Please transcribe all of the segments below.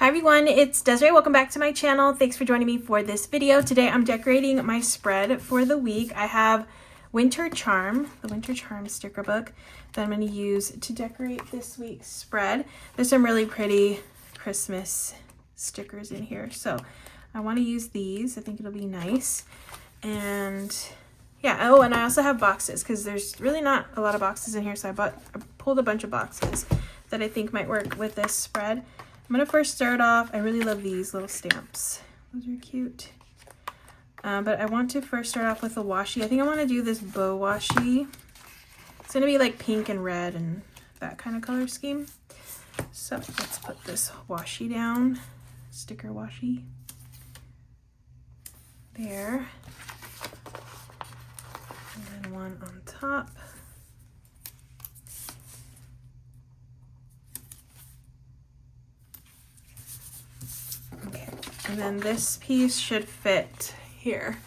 everyone, it's Desiree. Welcome back to my channel. Thanks for joining me for this video. Today I'm decorating my spread for the week. I have Winter Charm, the Winter Charm sticker book that I'm going to use to decorate this week's spread. There's some really pretty Christmas stickers in here, so I want to use these. I think it'll be nice. And yeah, oh, and I also have boxes because there's really not a lot of boxes in here, so I pulled a bunch of boxes that I think might work with this spread. I'm gonna first start off, I really love these little stamps. Those are cute. But I want to first start off with a washi. I think I want to do this bow washi. It's gonna be like pink and red and that kind of color scheme. So let's put this washi down, sticker washi. There. And then one on top. And then this piece should fit here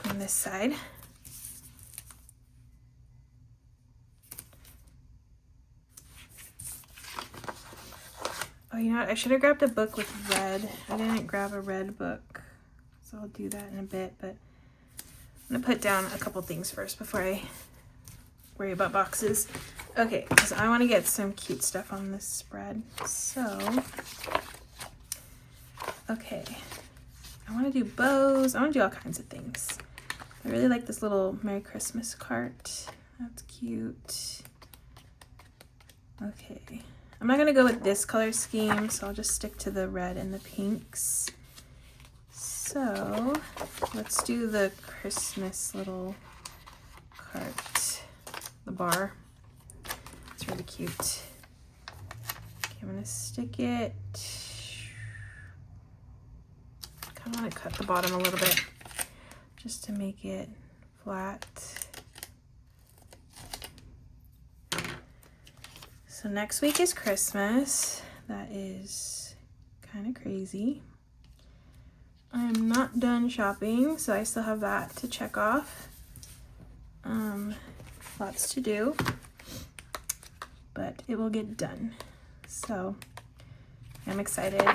on this side. Oh, you know what? I should have grabbed a book with red. I didn't grab a red book, so I'll do that in a bit. But I'm gonna put down a couple things first before I worry about boxes. Okay, because I want to get some cute stuff on this spread. So okay, I want to do bows. I want to do all kinds of things. I really like this little Merry Christmas cart. That's cute. Okay, I'm not going to go with this color scheme, so I'll just stick to the red and the pinks. So let's do the Christmas little cart, the bar. It's really cute. Okay, I'm going to stick it. I want to cut the bottom a little bit just to make it flat. So next week is Christmas. That is kind of crazy. I'm not done shopping, so I still have that to check off. Lots to do, but it will get done. So I'm excited.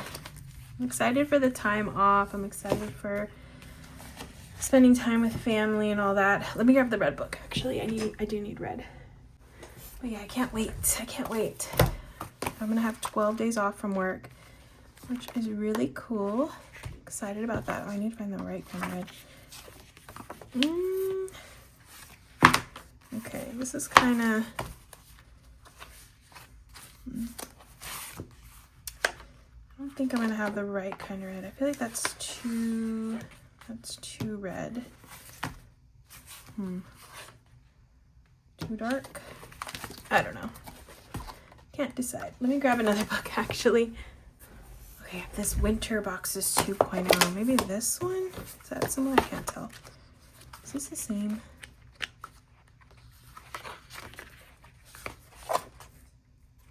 I'm excited for the time off. I'm excited for spending time with family and all that. Let me grab the red book. Actually, I do need red. But yeah, I can't wait. I can't wait. I'm gonna have 12 days off from work, which is really cool. Excited about that. Oh, I need to find the right kind of red. Okay, this is kind of... I don't think I'm gonna have the right kind of red. I feel like that's too red. Too dark? I don't know. Can't decide. Let me grab another book actually. Okay, this Winter Boxes 2.0. Maybe this one? Is that similar? I can't tell. Is this the same?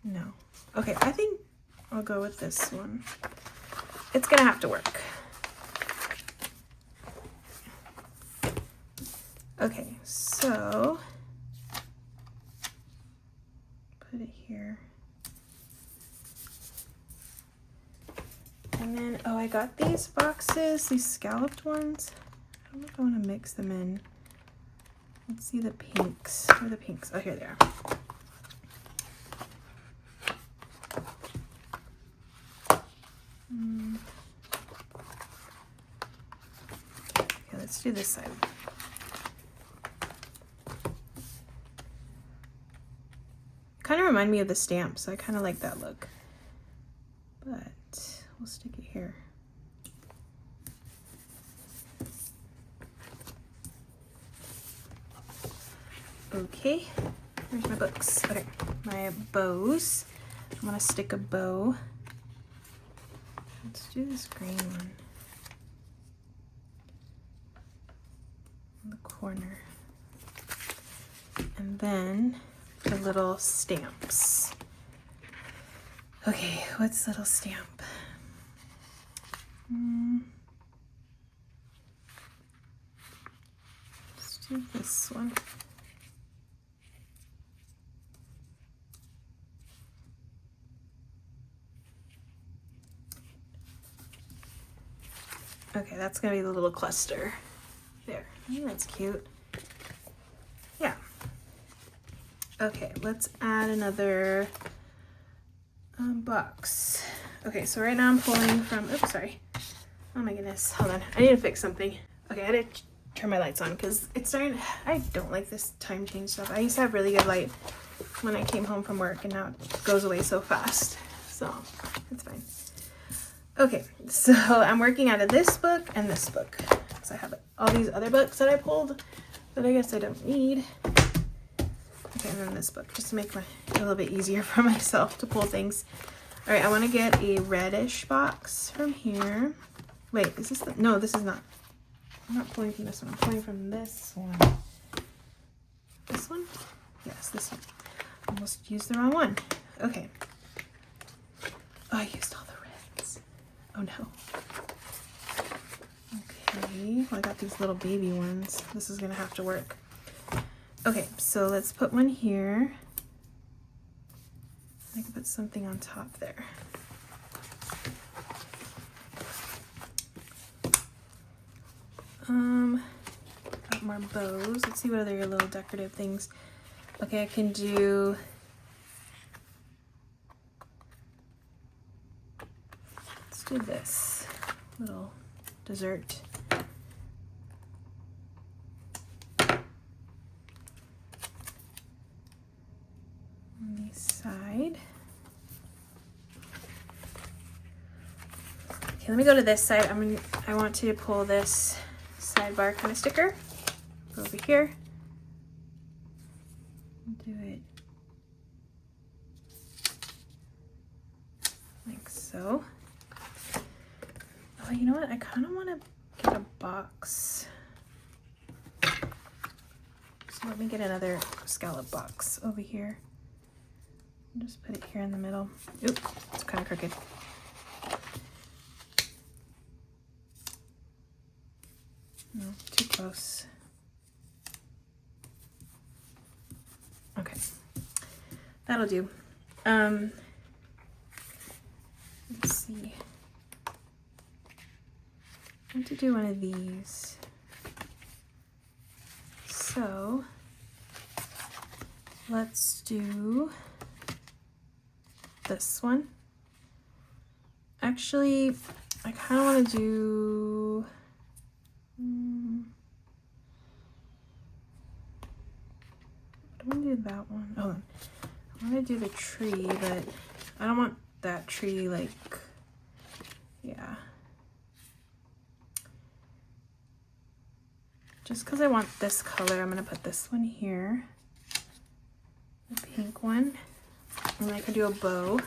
No. Okay, I think I'll go with this one. It's gonna have to work. Okay, so put it here. And then, oh, I got these boxes, these scalloped ones. I don't know if I want to mix them in. Let's see the pinks. Where are the pinks? Oh, here they are. Okay, let's do this side. Kind of remind me of the stamp, so I kind of like that look. But we'll stick it here. Okay, here's my books. Okay, my bows. I'm gonna stick a bow. Let's do this green one in the corner. And then the little stamps. Okay, what's little stamp? Let's do this one. Okay, that's gonna be the little cluster. There, I think that's cute. Yeah. Okay, let's add another box. Okay, so right now I'm pulling from, oops, sorry. Oh my goodness, hold on. I need to fix something. Okay, I had to turn my lights on because it's starting, I don't like this time change stuff. I used to have really good light when I came home from work, and now it goes away so fast. So, it's fine. Okay, so I'm working out of this book and this book. So I have all these other books that I pulled that I guess I don't need. Okay, and then this book, just to make it a little bit easier for myself to pull things. All right, I want to get a reddish box from here. Wait, is this the, no, this is not. I'm not pulling from this one. I'm pulling from this one. This one? Yes, this one. Almost used the wrong one. Okay. Oh, I used all the reds. Oh no. Okay, well, I got these little baby ones. This is gonna have to work. Okay, so let's put one here. I can put something on top there. Got more bows. Let's see what other little decorative things. Okay, I can do, let's do this little dessert. On the side. Okay, let me go to this side. I want to pull this sidebar kind of sticker. Go over here. Do it like so. Oh, you know what? I kind of want to get a box. So let me get another scallop box over here. Just put it here in the middle. Oop, it's kind of crooked. No, too close. Okay, that'll do. Let's see. I want to do one of these. So let's do this one. Actually, I kind of want to do I want to do that one. Oh, I want to do the tree, but I don't want that tree, like, yeah. Just because I want this color, I'm going to put this one here. The pink one. And then I could do a bow.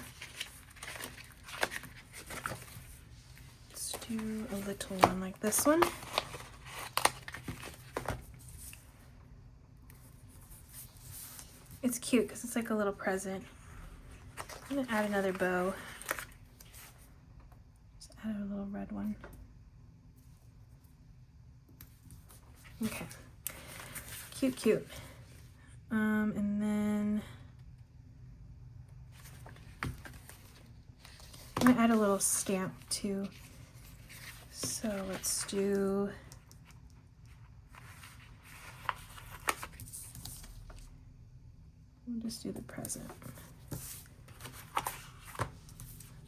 Let's do a little one like this one. It's cute because it's like a little present. I'm gonna add another bow. Just add a little red one. Okay, cute, cute. And then I'm gonna add a little stamp too. So let's do we'll just do the present.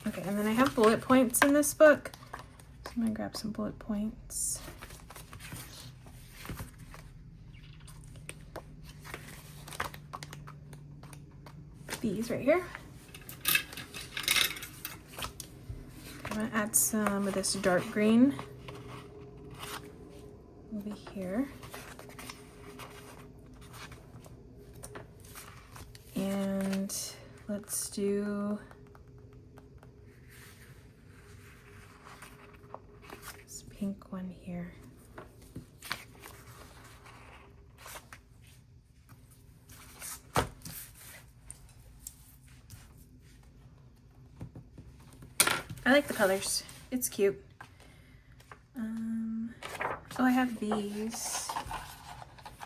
Okay, and then I have bullet points in this book. So I'm gonna grab some bullet points. These right here. I'm gonna add some of this dark green over here. And let's do this pink one here. I like the colors. It's cute. Oh, I have these.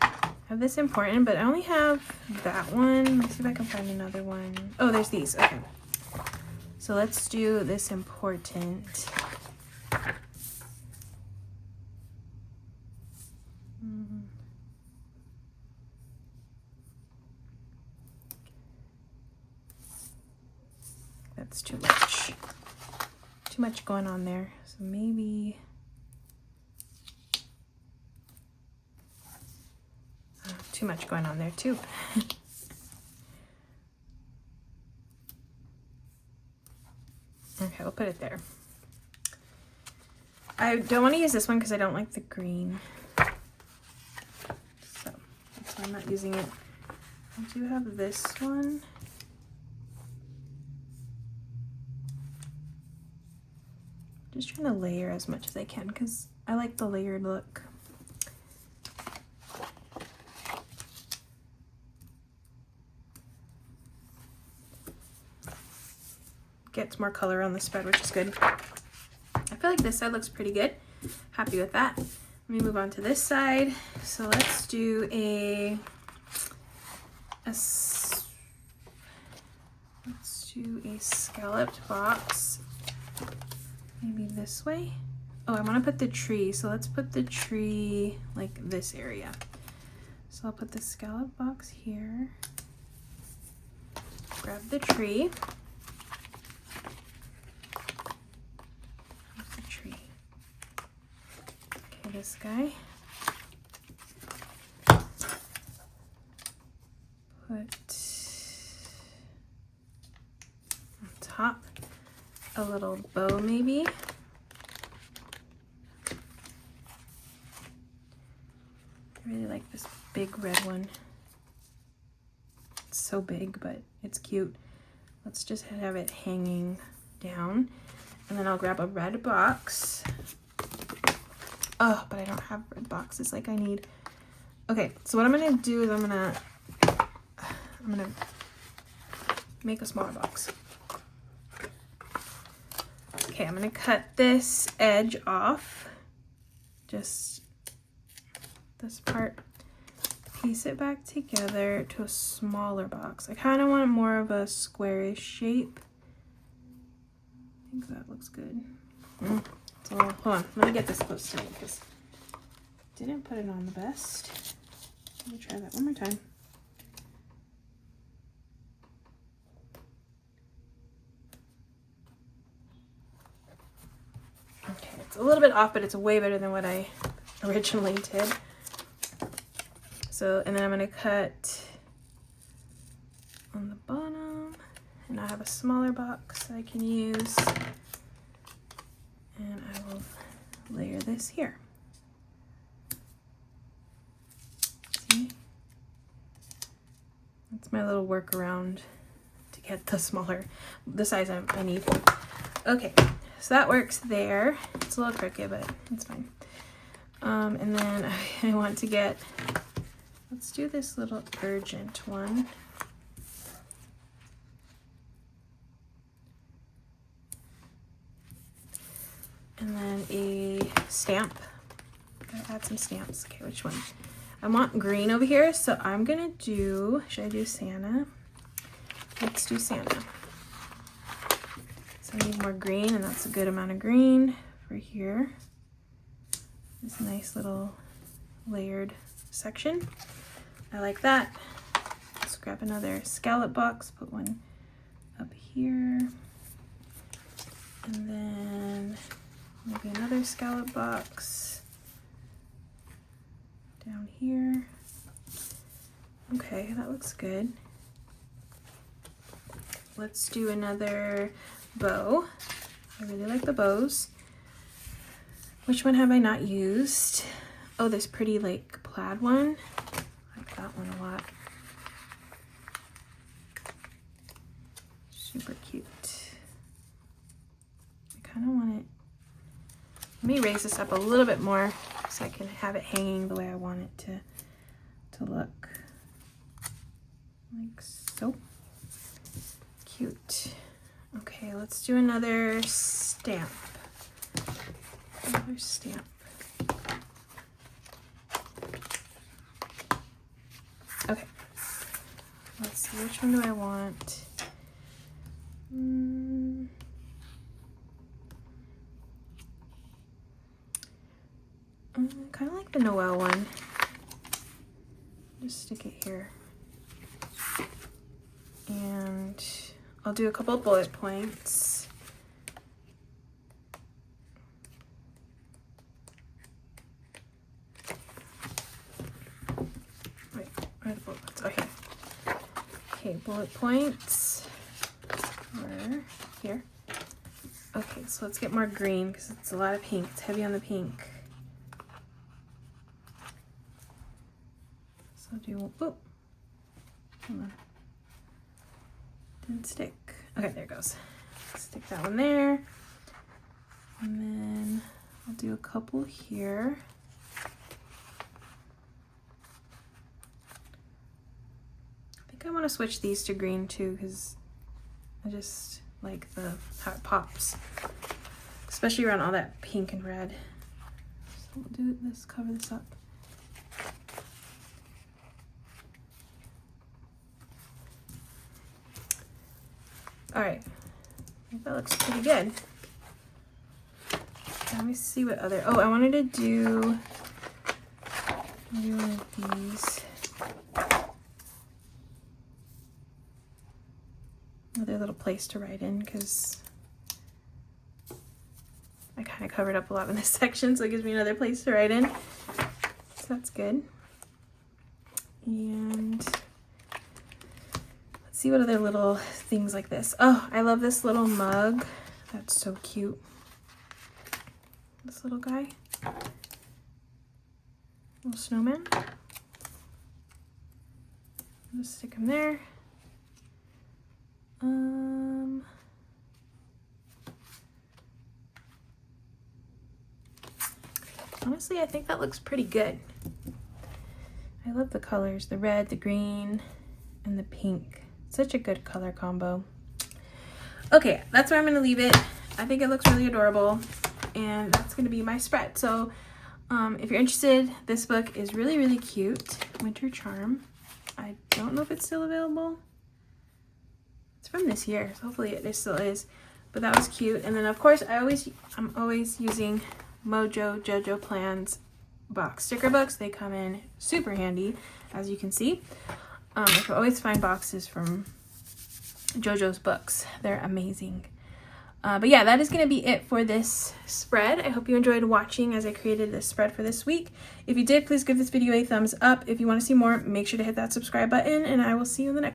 I have this important, but I only have that one. Let's see if I can find another one. Oh, there's these. Okay. So let's do this important. That's too much. Too much going on there. So maybe too much going on there too. Okay, we'll put it there. I don't want to use this one because I don't like the green. So that's why I'm not using it. I do have this one. Just trying to layer as much as I can because I like the layered look. Gets more color on the spread, which is good. I feel like this side looks pretty good. Happy with that. Let me move on to this side. So let's do a scalloped box. Maybe this way. Oh, I want to put the tree. So let's put the tree like this area. So I'll put the scallop box here. Grab the tree. This guy. Put on top a little bow maybe. I really like this big red one. It's so big, but it's cute. Let's just have it hanging down. And then I'll grab a red box. Oh, but I don't have red boxes like I need. Okay, so what I'm gonna do is I'm gonna make a smaller box. Okay, I'm gonna cut this edge off. Just this part. Piece it back together to a smaller box. I kind of want more of a squarish shape. I think that looks good. So hold on, let me get this close to me because I didn't put it on the best. Let me try that one more time. Okay, it's a little bit off, but it's way better than what I originally did. So, and then I'm gonna cut on the bottom, and I have a smaller box I can use. And I will layer this here. See? That's my little workaround to get the size I need. Okay, so that works there. It's a little crooked, but it's fine. And then I want to get, let's do this little urgent one. And then a stamp. Gotta add some stamps. Okay, which one? I want green over here, so I'm gonna do, should I do Santa? Let's do Santa. So I need more green, and that's a good amount of green for here. This nice little layered section. I like that. Let's grab another scallop box, put one up here. And then maybe another scallop box down here. Okay, that looks good. Let's do another bow. I really like the bows. Which one have I not used? Oh, this pretty like plaid one. I like that one a lot. Super cute. I kind of want it. Let me raise this up a little bit more so I can have it hanging the way I want it to look. Like so. Cute. Okay, let's do another stamp. Another stamp. Okay. Let's see, which one do I want? Kind of like the Noel one. Just stick it here. And I'll do a couple of bullet points. Wait, where are the bullet points? Oh, here. Okay, bullet points are here. Okay, so let's get more green because it's a lot of pink. It's heavy on the pink. So I'll do, oh, come on. Didn't stick. Okay, there it goes. Stick that one there. And then I'll do a couple here. I think I want to switch these to green too because I just like how it pops, especially around all that pink and red. So we'll do this, cover this up. All right, I think that looks pretty good. Let me see what other, oh, I wanted to do maybe one of these. Another little place to write in because I kind of covered up a lot in this section, so it gives me another place to write in. So that's good. And let's see what other little things like this. Oh, I love this little mug. That's so cute. This little guy. Little snowman. Just stick him there. Honestly, I think that looks pretty good. I love the colors, the red, the green, and the pink. Such a good color combo. Okay, that's where I'm gonna leave it. I think it looks really adorable, and that's gonna be my spread. So if you're interested, this book is really, really cute. Winter Charm. I don't know if it's still available. It's from this year, so hopefully it still is. But that was cute. And then of course I'm always using Mojo Jojo Plans box sticker books. They come in super handy, as you can see. I can always find boxes from Jojo's books. They're amazing. But yeah, that is going to be it for this spread. I hope you enjoyed watching as I created this spread for this week. If you did, please give this video a thumbs up. If you want to see more, make sure to hit that subscribe button, and I will see you in the next